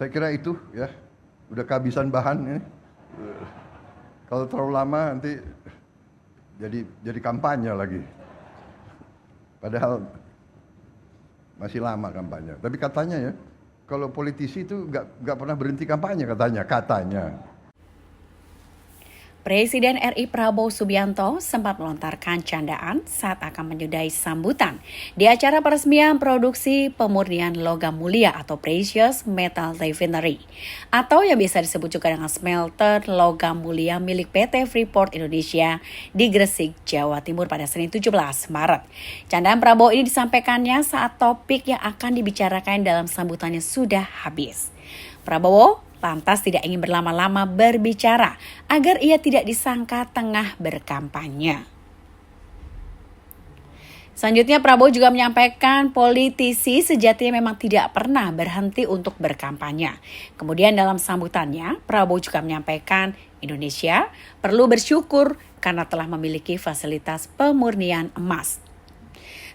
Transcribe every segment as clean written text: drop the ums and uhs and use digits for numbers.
Saya kira itu ya, udah kehabisan bahan ini. Kalau terlalu lama nanti jadi kampanye lagi. Padahal masih lama kampanye. Tapi katanya ya, kalau politisi itu nggak pernah berhenti kampanye katanya. Presiden RI Prabowo Subianto sempat melontarkan candaan saat akan menyudahi sambutan di acara peresmian produksi pemurnian logam mulia atau Precious Metal Refinery, atau yang biasa disebut juga dengan smelter logam mulia milik PT Freeport Indonesia di Gresik, Jawa Timur pada Senin 17 Maret. Candaan Prabowo ini disampaikannya saat topik yang akan dibicarakan dalam sambutannya sudah habis. Prabowo lantas tidak ingin berlama-lama berbicara agar ia tidak disangka tengah berkampanye. Selanjutnya Prabowo juga menyampaikan politisi sejatinya memang tidak pernah berhenti untuk berkampanye. Kemudian dalam sambutannya, Prabowo juga menyampaikan Indonesia perlu bersyukur karena telah memiliki fasilitas pemurnian emas.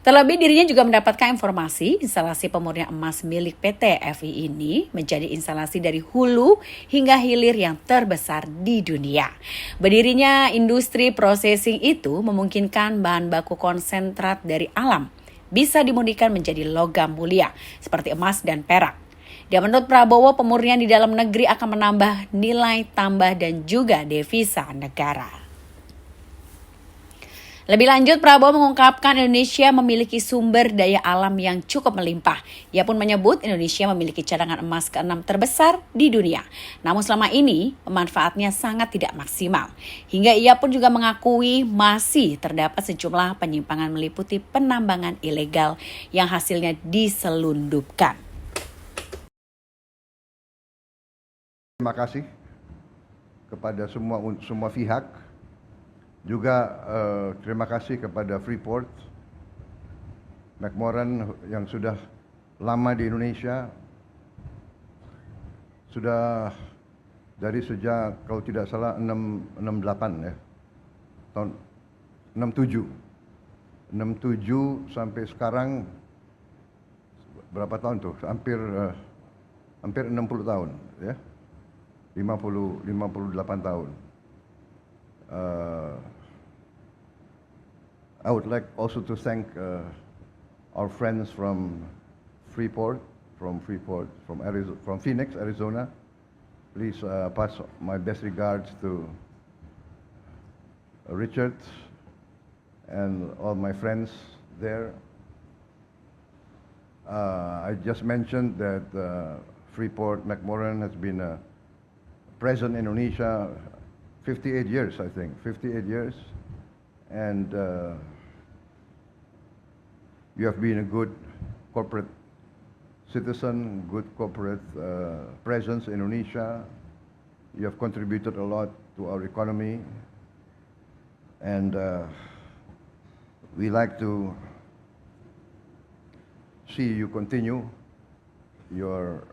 Terlebih dirinya juga mendapatkan informasi instalasi pemurnian emas milik PT FI ini menjadi instalasi dari hulu hingga hilir yang terbesar di dunia. Berdirinya industri processing itu memungkinkan bahan baku konsentrat dari alam bisa dimurnikan menjadi logam mulia seperti emas dan perak. Dan menurut Prabowo, pemurnian di dalam negeri akan menambah nilai tambah dan juga devisa negara. Lebih lanjut, Prabowo mengungkapkan Indonesia memiliki sumber daya alam yang cukup melimpah. Ia pun menyebut Indonesia memiliki cadangan emas ke-6 terbesar di dunia. Namun selama ini, pemanfaatnya sangat tidak maksimal. Hingga ia pun juga mengakui masih terdapat sejumlah penyimpangan meliputi penambangan ilegal yang hasilnya diselundupkan. Terima kasih kepada semua pihak. Juga terima kasih kepada Freeport, McMoran yang sudah lama di Indonesia, sudah dari sejak kalau tidak salah 68 ya, tahun 67 sampai sekarang berapa tahun tuh? Hampir 60 tahun ya, 58 tahun. I would like also to thank our friends from Freeport, from Phoenix, Arizona. Please pass my best regards to Richard and all my friends there. I just mentioned that Freeport McMoran has been present in Indonesia 58 years, I think, 58 years. And you have been a good corporate citizen, good corporate presence in Indonesia. You have contributed a lot to our economy. And we like to see you continue your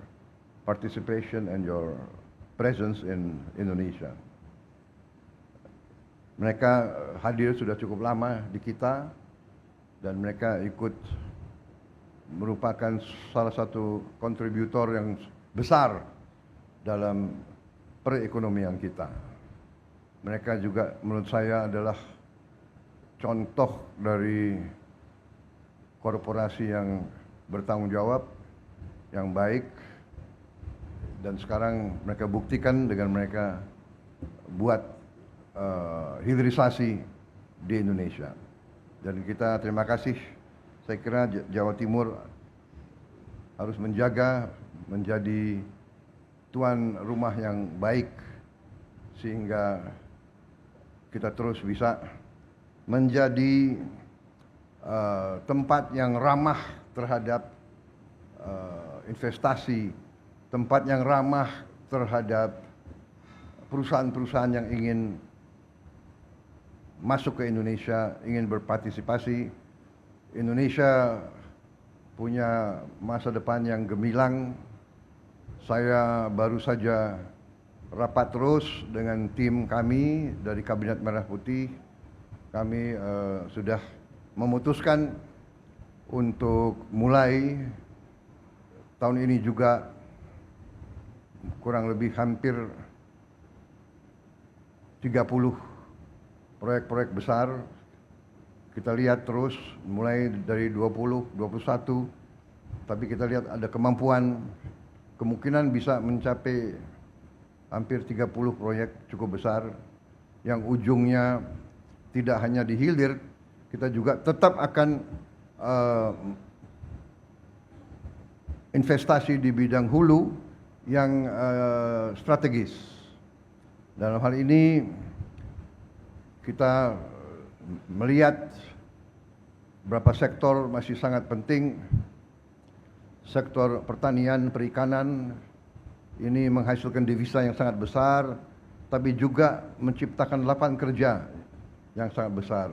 participation and your presence in Indonesia. Mereka hadir sudah cukup lama di kita dan mereka ikut merupakan salah satu kontributor yang besar dalam perekonomian kita. Mereka juga menurut saya adalah contoh dari korporasi yang bertanggung jawab, yang baik, dan sekarang mereka buktikan dengan mereka buat hilirisasi di Indonesia. Dan kita terima kasih. Saya kira Jawa Timur harus menjadi tuan rumah yang baik sehingga kita terus bisa menjadi tempat yang ramah terhadap investasi, tempat yang ramah terhadap perusahaan-perusahaan yang ingin masuk ke Indonesia, ingin berpartisipasi. Indonesia punya masa depan yang gemilang. Saya baru saja rapat terus dengan tim kami dari Kabinet Merah Putih. Kami sudah memutuskan untuk mulai tahun ini juga kurang lebih hampir 30 proyek-proyek besar. Kita lihat terus mulai dari 20, 21, tapi kita lihat ada kemungkinan bisa mencapai hampir 30 proyek cukup besar yang ujungnya tidak hanya di hilir, kita juga tetap akan investasi di bidang hulu yang strategis. Dalam hal ini kita melihat beberapa sektor masih sangat penting. Sektor pertanian, perikanan ini menghasilkan devisa yang sangat besar, tapi juga menciptakan lapangan kerja yang sangat besar.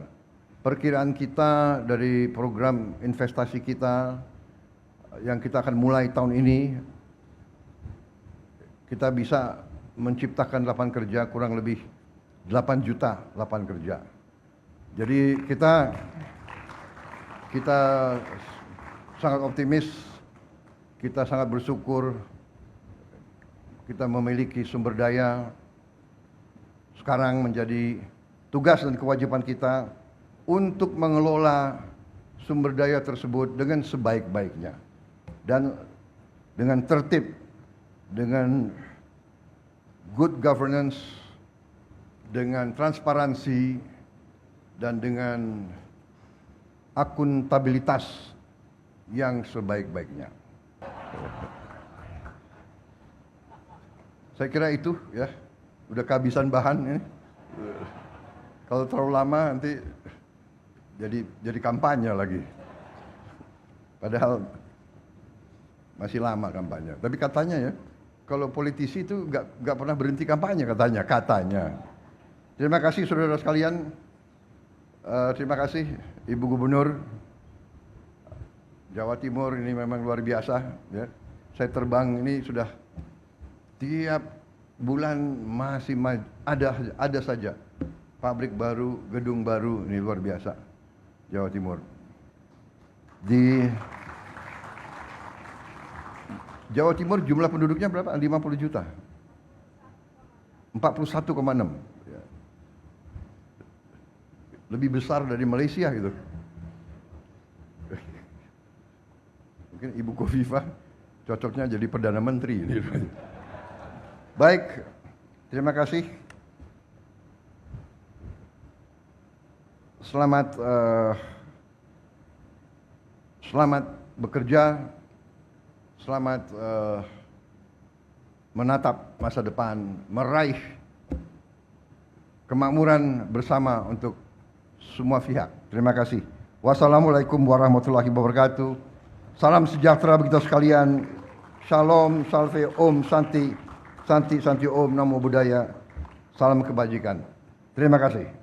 Perkiraan kita dari program investasi kita yang kita akan mulai tahun ini, kita bisa menciptakan lapangan kerja kurang lebih 8 juta lapangan kerja. Jadi kita sangat optimis, kita sangat bersyukur kita memiliki sumber daya. Sekarang menjadi tugas dan kewajiban kita untuk mengelola sumber daya tersebut dengan sebaik-baiknya dan dengan tertib, dengan good governance, dengan transparansi, dan dengan akuntabilitas yang sebaik-baiknya. Saya kira itu ya, udah kehabisan bahan ini. Kalau terlalu lama nanti jadi kampanye lagi. Padahal masih lama kampanye. Tapi katanya ya, kalau politisi itu nggak pernah berhenti kampanye katanya. Terima kasih saudara sekalian. Terima kasih Ibu Gubernur Jawa Timur, ini memang luar biasa. Ya. Saya terbang ini sudah tiap bulan masih ada saja pabrik baru, gedung baru, ini luar biasa. Jawa Timur. Di Jawa Timur jumlah penduduknya berapa? 50 juta. 41,6. Ya. Lebih besar dari Malaysia gitu. Mungkin Ibu Khofifah cocoknya jadi Perdana Menteri. Baik, terima kasih. Selamat bekerja, selamat menatap masa depan, meraih kemakmuran bersama untuk semua pihak. Terima kasih. Wassalamualaikum warahmatullahi wabarakatuh. Salam sejahtera bagi kita sekalian. Shalom, salve, om, santi, santi, santi, om, namo buddhaya. Salam kebajikan. Terima kasih.